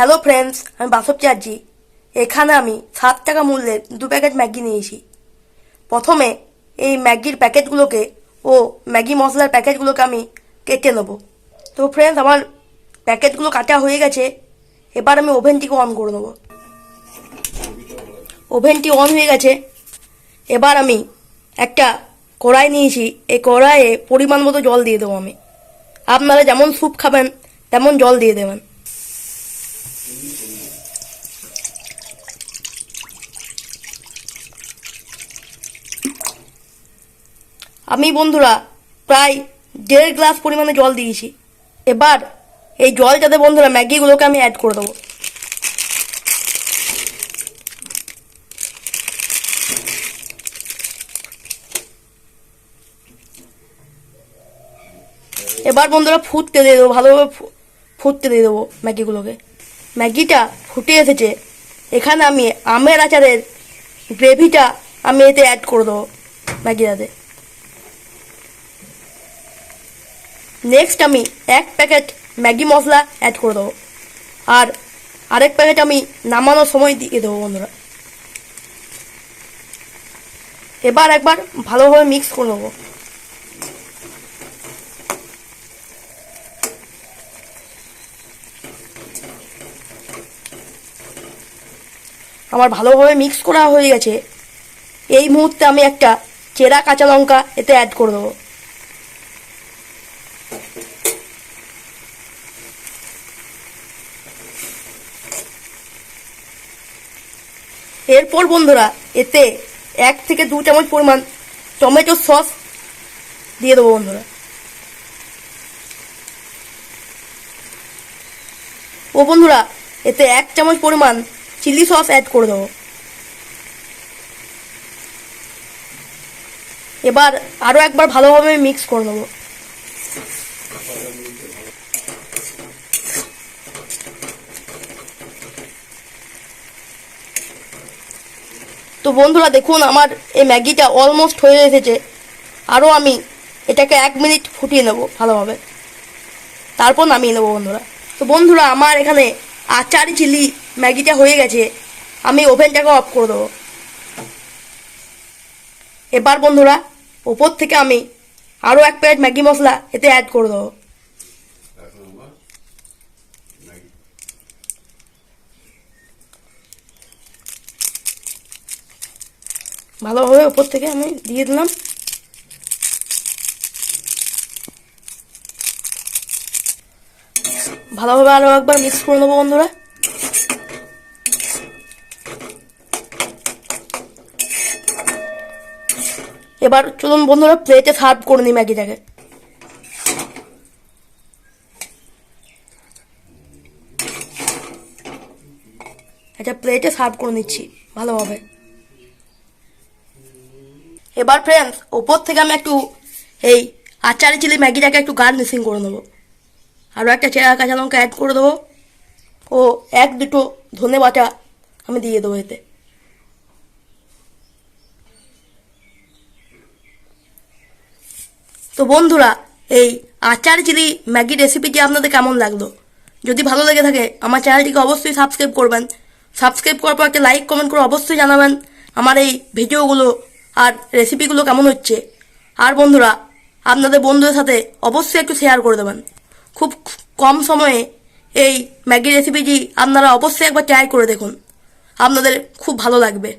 Hello friends, আমি বাসব চার্জি। এখানে আমি 7 টাকা মূল্যের 2 প্যাকেট ম্যাগি নিয়েছি। প্রথমে এই ম্যাগির প্যাকেটগুলোকে ও ম্যাগি মশলার প্যাকেটগুলোকে আমি কেটে নেব। তো ফ্রেন্ডস, আমার প্যাকেটগুলো কাটা হয়ে গেছে। এবার আমি ওভেনটিকে অন করে নেব। ওভেনটি অন হয়ে গেছে। এবার আমি একটা কড়াই নিয়েছি। এই কড়াইয়ে পরিমাণ মতো জল দিয়ে দেবো আমি। আপনারা যেমন স্যুপ খাবেন তেমন জল দিয়ে দেবেন। আমি বন্ধুরা প্রায় 1.5 গ্লাস পরিমাণে জল দিয়েছি। এবার এই জলটাতে বন্ধুরা ম্যাগিগুলোকে আমি অ্যাড করে দেবো। এবার বন্ধুরা ফুটতে দিয়ে দেবো, ভালোভাবে ফুটতে দিয়ে দেবো ম্যাগিগুলোকে। ম্যাগিটা ফুটে এসেছে। এখানে আমি আমের আচারের গ্রেভিটা আমি এতে অ্যাড করে দেবো ম্যাগিটাতে। নেক্সট আমি 1 প্যাকেট ম্যাগি মশলা অ্যাড করে দেবো, আর আরেক প্যাকেট আমি নামানোর সময় দিয়ে দেবো বন্ধুরা। এবার একবার ভালোভাবে মিক্স করে নেবো। আমার ভালোভাবে মিক্স করা হয়ে গেছে। এই মুহূর্তে আমি একটা চেরা কাঁচা লঙ্কা এতে অ্যাড করে দেবো। এরপর বন্ধুরা এতে 1 থেকে 2 চামচ পরিমাণ টমেটো সস দিয়ে দেবো বন্ধুরা। ও বন্ধুরা এতে 1 চামচ পরিমাণ চিলি সস অ্যাড করে দেবো। এবার আরও একবার ভালোভাবে মিক্স করে নেবো। তো বন্ধুরা দেখুন, আমার এই ম্যাগিটা অলমোস্ট হয়ে এসেছে। আরও আমি এটাকে 1 মিনিট ফুটিয়ে নেব ভালোভাবে, তারপর নামিয়ে নেবো বন্ধুরা। তো বন্ধুরা আমার এখানে আচারি চিলি ম্যাগিটা হয়ে গেছে। আমি ওভেনটাকে অফ করে দেবো। এবার বন্ধুরা ওপর থেকে আমি আরও 1 প্যাকেট ম্যাগি মশলা এতে অ্যাড করে দেবো। ভালোভাবে ওপর থেকে আমি দিয়ে দিলাম। ভালোভাবে আরও একবার মিক্স করে নেবো বন্ধুরা। এবার চলুন বন্ধুরা প্লেটে সার্ভ করে নিই ম্যাগিটাকে। একটা প্লেটে সার্ভ করে নিচ্ছি ভালোভাবে। এবার ফ্রেন্ডস ওপর থেকে আমি একটু এই আচারি চিলি ম্যাগিটাকে একটু গার্নিশিং করে নেবো। আরও একটা চেরা কাঁচা লঙ্কা অ্যাড করে দেবো ও 1-2 ধনে বাটা আমি দিয়ে দেবো এতে। তো বন্ধুরা এই আচারি চিলি ম্যাগি রেসিপিটি আপনাদের কেমন লাগলো? যদি ভালো লেগে থাকে আমার চ্যানেলটিকে অবশ্যই সাবস্ক্রাইব করবেন। সাবস্ক্রাইব করার পর একটা লাইক কমেন্ট করে অবশ্যই জানাবেন আমার এই ভিডিওগুলো আর রেসিপিগুলো কেমন হচ্ছে। আর বন্ধুরা আপনাদের বন্ধুদের সাথে অবশ্যই একটু শেয়ার করে দেবেন। খুব কম সময়ে এই ম্যাগি রেসিপিটি আপনারা অবশ্যই একবার ট্রাই করে দেখুন, আপনাদের খুব ভালো লাগবে।